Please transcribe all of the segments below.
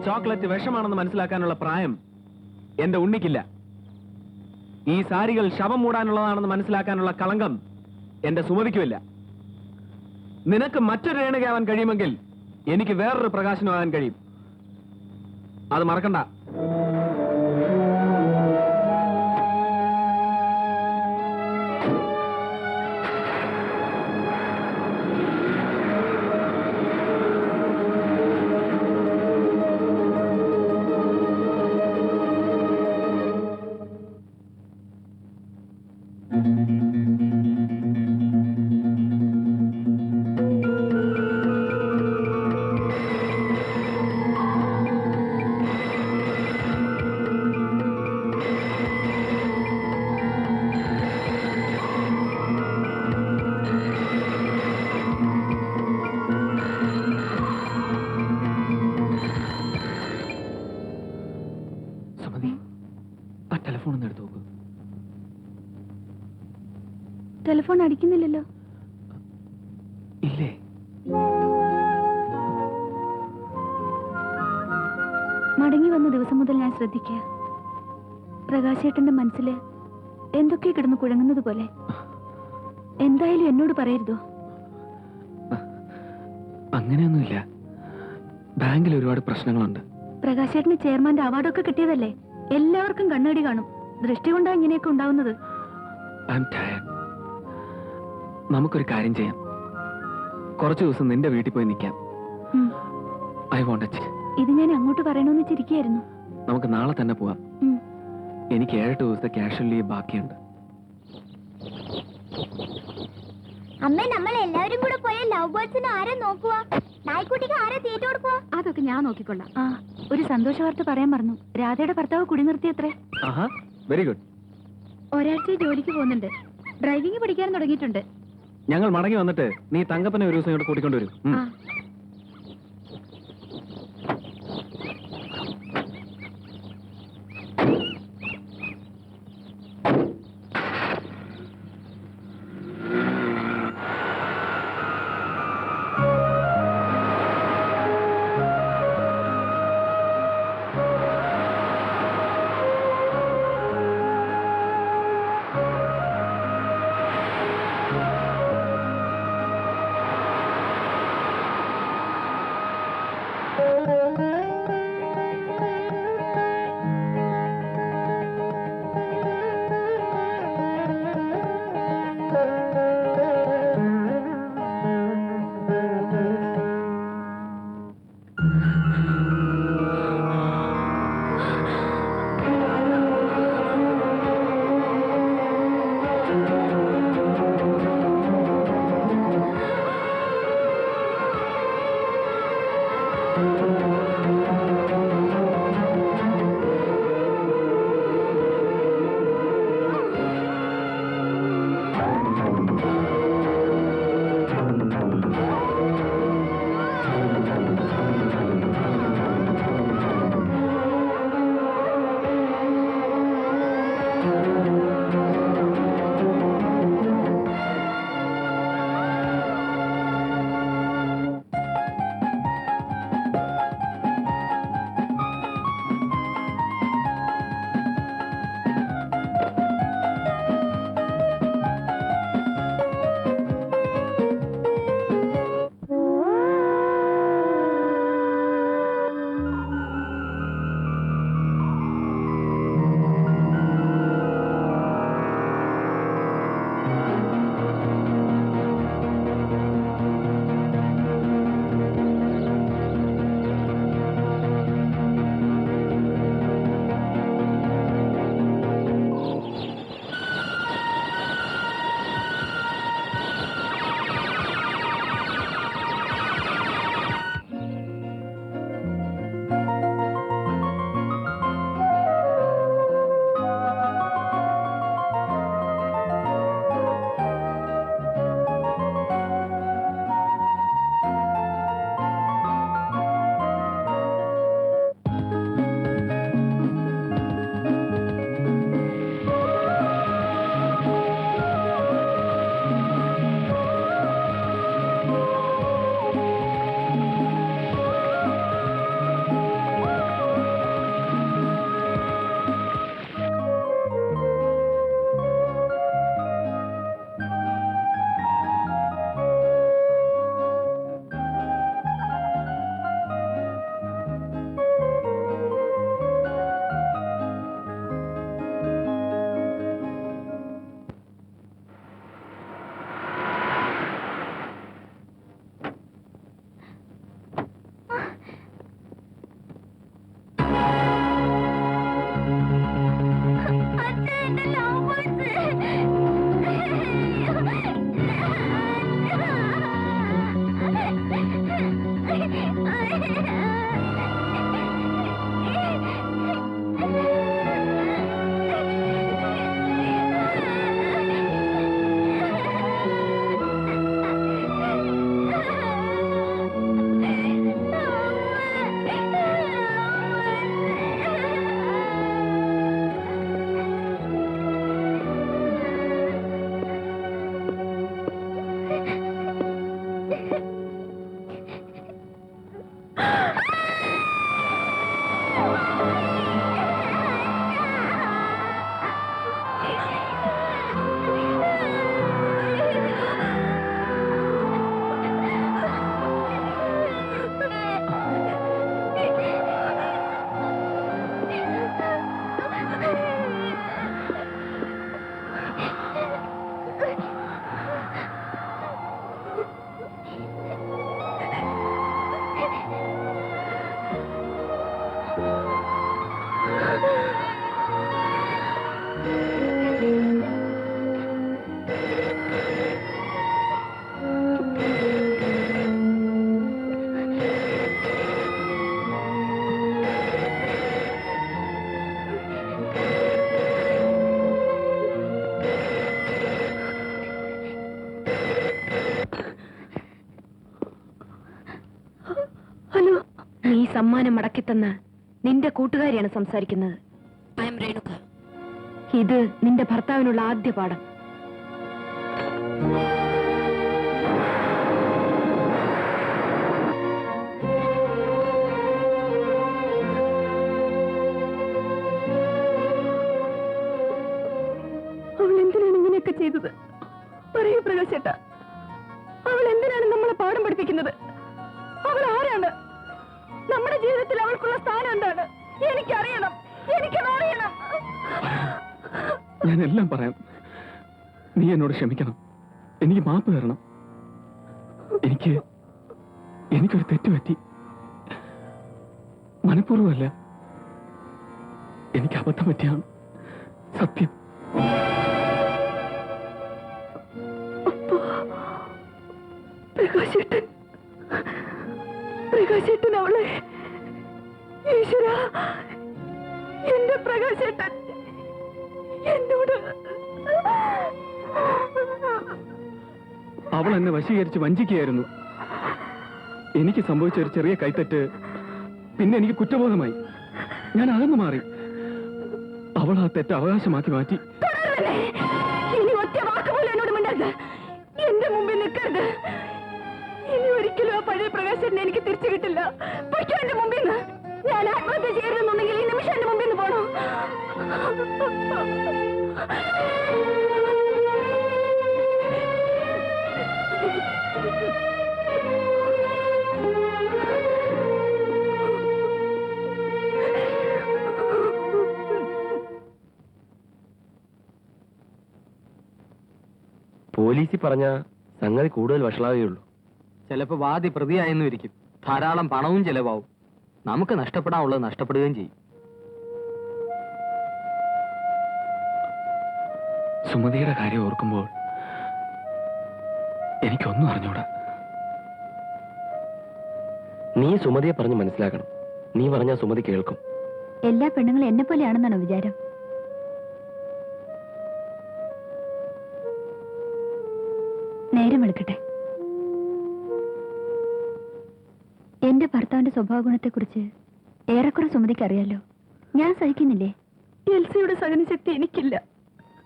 Chocolate വിഷമാണെന്ന് മനസ്സിലാക്കാനുള്ള പ്രായം എന്റെ ഉണ്ണിക്കില്ല. ഈ സാരികൾ ശവം മൂടാനുള്ളതാണെന്ന് മനസ്സിലാക്കാനുള്ള കളങ്കം എന്റെ സുമതിക്കുമില്ല. നിനക്ക് മറ്റൊരു രേണുകയാവാൻ കഴിയുമെങ്കിൽ എനിക്ക് വേറൊരു പ്രകാശനമാകാൻ കഴിയും. അത് മറക്കണ്ട. ടെലിഫോൺ അടിക്കുന്നില്ലല്ലോ. ഇല്ലേ? മടങ്ങി വന്ന ദിവസം മുതൽ ഞാൻ ശ്രദ്ധിക്കുക, പ്രകാശേട്ടന്റെ മനസ്സില് എന്തൊക്കെ കിടന്ന് കുഴങ്ങുന്നത് പോലെ. എന്തായാലും എന്നോട് പറയരുതോ? അങ്ങനെയൊന്നുമില്ല. ബാങ്കിൽ ഒരുപാട് പ്രശ്നങ്ങളുണ്ട്. പ്രകാശേട്ടന് ചെയർമാന്റെ അവാർഡൊക്കെ കിട്ടിയതല്ലേ? എല്ലാവർക്കും കണ്ണടി കാണും. ദൃഷ്ടി കൊണ്ടാ ഇങ്ങനെയൊക്കെ ഉണ്ടാവുന്നത്. നമുക്കൊരു കാര്യം ചെയ്യാം. കുറച്ചു ദിവസം നിന്റെ വീട്ടിൽ പോയി നിൽക്കാം. ഇത് ഞാൻ അങ്ങോട്ട് പറയണമെന്ന് ചിരിക്കുകയായിരുന്നു. നമുക്ക് നാളെ തന്നെ പോവാം. എനിക്ക് 7 ദിവസത്തെ ക്യാഷ്വൽ ലീവ് ബാക്കിയുണ്ട്. അമ്മേ, നമ്മൾ എല്ലാവരും കൂടെ പോയ ലവ് ബേർഡ്സിനെ ആരെ നോക്കുക? നായ്ക്കുട്ടിക്ക് ആരെ തീറ്റ കൊടുക്കുക? അതൊക്കെ ഞാൻ നോക്കിക്കൊള്ളാം. ഒരു സന്തോഷ വാർത്ത പറയാൻ മറന്നു. രാധയുടെ ഭർത്താവ് കുടി നിർത്തിയത്രേ. Very good. ഒരാഴ്ച ജോലിക്ക് പോകുന്നുണ്ട്. ഡ്രൈവിംഗ് പഠിക്കാൻ തുടങ്ങിയിട്ടുണ്ട്. ഞങ്ങൾ മടങ്ങി വന്നിട്ട് നീ തങ്കപ്പനെ ഒരു ദിവസം ഇങ്ങോട്ട് കൂട്ടിക്കൊണ്ടുവരും. ഹലോ, നീ സമ്മാനം മടക്കിത്തന്ന നിന്റെ കൂട്ടുകാരിയാണ് സംസാരിക്കുന്നത്. I M Renuka. ഇത് നിന്റെ ഭർത്താവിനുള്ള ആദ്യ പാഠം. അവൾ എന്തിനാണ് ഇങ്ങനെയൊക്കെ ചെയ്തത്? പറയൂ പ്രകാശേട്ടാ, അവൾ എന്തിനാണ് നമ്മളെ പാഠം പഠിപ്പിക്കുന്നത്? അവൾ ആരാണ്? നമ്മുടെ ജീവിതത്തിൽ അവൾക്കുള്ള സ്ഥാനം എന്താണ്? എനിക്കറിയണം, എനിക്കതറിയണം. ഞാൻ എല്ലാം പറയാം. നീ എന്നോട് ക്ഷമിക്കണം, എനിക്ക് മാപ്പ് തരണം. എനിക്കൊരു തെറ്റുപറ്റി. മനഃപൂർവ്വമല്ല, എനിക്ക് അബദ്ധം പറ്റിയാണ്, സത്യം. പ്രകാശേട്ടൻ അവളെ, ഈശ്വര, എന്റെ പ്രകാശേട്ടൻ എന്നോട്. അവൾ എന്നെ വശീകരിച്ച് വഞ്ചിക്കുകയായിരുന്നു. എനിക്ക് സംഭവിച്ച ഒരു ചെറിയ കൈത്തെറ്റ് പിന്നെ എനിക്ക് കുറ്റബോധമായി. ഞാൻ അകന്നു മാറി. അവൾ ആ തെറ്റ് അവകാശമാക്കി മാറ്റി. ഇനി ഒറ്റ വാക്കുപോലെ എന്നോട് മിണ്ടരുത്, എന്റെ മുമ്പിൽ നിൽക്കരുത്. ഇനി ഒരിക്കലും ആ പഴയ പ്രകാശനെ എനിക്ക് തിരിച്ചു കിട്ടില്ല. പൊയ്ക്കോ എന്റെ മുമ്പിൽ നിന്ന്. ഞാൻ ആത്മഹത്യ ചെയ്യരുതെന്നുണ്ടെങ്കിൽ ഈ നിമിഷം എന്റെ മുമ്പിൽ നിന്ന് പോണോ? പോലീസിൽ പറഞ്ഞ സംഗതി കൂടുതൽ വഷളാവുകയുള്ളൂ. ചിലപ്പോ വാദി പ്രതിയായെന്നും ഇരിക്കും. ധാരാളം പണവും ചെലവാവും. നമുക്ക് നഷ്ടപ്പെടാനുള്ളത് നഷ്ടപ്പെടുകയും ചെയ്യും. സുമതിയുടെ കാര്യം ഓർക്കുമ്പോൾ എനിക്കൊന്നും അറിഞ്ഞൂടാ. നീ സുമതിയെ പറഞ്ഞ് മനസ്സിലാക്കണം. നീ പറഞ്ഞാൽ സുമതി കേൾക്കും. എല്ലാ പെണ്ണുങ്ങളും എന്നെ പോലെയാണെന്നാണോ വിചാരം? നേരം വെളുക്കട്ടെ. എന്റെ ഭർത്താവിന്റെ സ്വഭാവ ഗുണത്തെക്കുറിച്ച് ഏറെക്കുറെ സുമതിക്ക് അറിയാലോ. ഞാൻ സഹിക്കുന്നില്ലേ? എൽസിയുടെ സഹനശക്തി എനിക്കില്ല.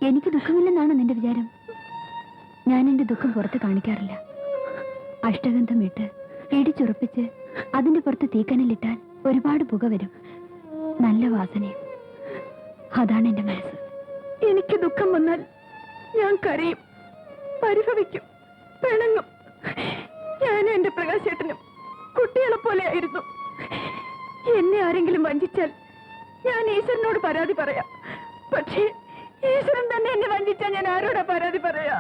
എനിക്ക് ദുഃഖമില്ലെന്നാണ് നിന്റെ വിചാരം? ഞാൻ എന്റെ ദുഃഖം പുറത്ത് കാണിക്കാറില്ല. അഷ്ടഗന്ധം ഇട്ട് ഇടിച്ചുറപ്പിച്ച് അതിന്റെ പുറത്ത് തീക്കനലിട്ടാൽ ഒരുപാട് പുക വരും, നല്ല വാസനയും. അതാണ് എന്റെ മനസ്സ്. എനിക്ക് ദുഃഖം വന്നാൽ ഞാൻ കരയും, പരിഭവിക്കും, പിണങ്ങും. ഞാനും എന്റെ പ്രകാശേട്ടനും കുട്ടികളെ പോലെ ആയിരുന്നു. എന്നെ ആരെങ്കിലും വഞ്ചിച്ചാൽ ഞാൻ ഈശ്വരനോട് പരാതി പറയാം. പക്ഷേ ഈശ്വരൻ തന്നെ എന്നെ വഞ്ചിച്ചാൽ ഞാൻ ആരോടാ പരാതി പറയാ?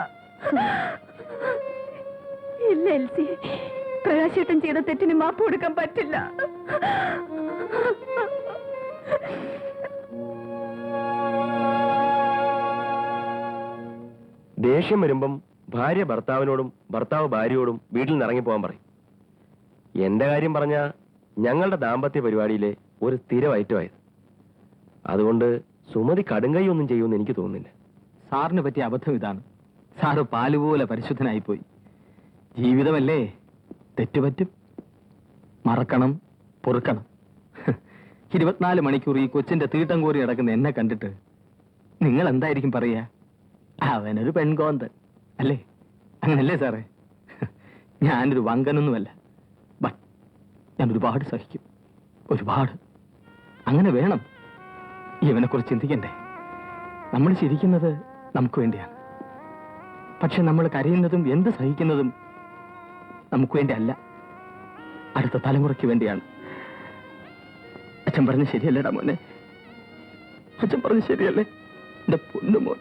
ഇല്ല എൽസി, പ്രകാശേട്ടൻ ചെയ്ത തെറ്റിന് മാപ്പ് കൊടുക്കാൻ പറ്റില്ല. ദേഷ്യം വരുമ്പം ഭാര്യ ഭർത്താവിനോടും ഭർത്താവ് ഭാര്യയോടും വീട്ടിൽ നിന്ന് ഇറങ്ങിപ്പോകാൻ പറയും. എന്റെ കാര്യം പറഞ്ഞാ ഞങ്ങളുടെ ദാമ്പത്യ പരിപാടിയിലെ ഒരു സ്ഥിരം ഐറ്റമായത്. അതുകൊണ്ട് സുമതി കടുങ്കൈ ഒന്നും ചെയ്യുമെന്ന് എനിക്ക് തോന്നുന്നില്ല. സാറിന് പറ്റിയ അബദ്ധം ഇതാണ്. സാറ് പാലുപോലെ പരിശുദ്ധനായിപ്പോയി. ജീവിതമല്ലേ, തെറ്റുപറ്റും. മറക്കണം, പൊറുക്കണം. 24 മണിക്കൂർ ഈ കൊച്ചിന്റെ തീട്ടം കോരി നടക്കുന്ന എന്നെ കണ്ടിട്ട് നിങ്ങൾ എന്തായിരിക്കും പറയാ? അവനൊരു പെൺകോന്തൻ അല്ലേ? അങ്ങനല്ലേ സാറേ? ഞാനൊരു വങ്കനൊന്നുമല്ല. ബട്ട് ഞാൻ ഒരുപാട് സഹിക്കും, ഒരുപാട്. അങ്ങനെ വേണം. ഇവനെക്കുറിച്ച് ചിന്തിക്കണ്ടേ? നമ്മൾ ചിരിക്കുന്നത് നമുക്ക് വേണ്ടിയാണ്. പക്ഷെ നമ്മൾ കരയുന്നതും എന്ത് സഹിക്കുന്നതും നമുക്ക് വേണ്ടി അല്ല, അടുത്ത തലമുറയ്ക്ക് വേണ്ടിയാണ്. അച്ഛൻ പറഞ്ഞ ശരിയല്ലേടാ മോനെ? അച്ഛൻ പറഞ്ഞ ശരിയല്ലേ എന്റെ പൊന്നു മോൻ?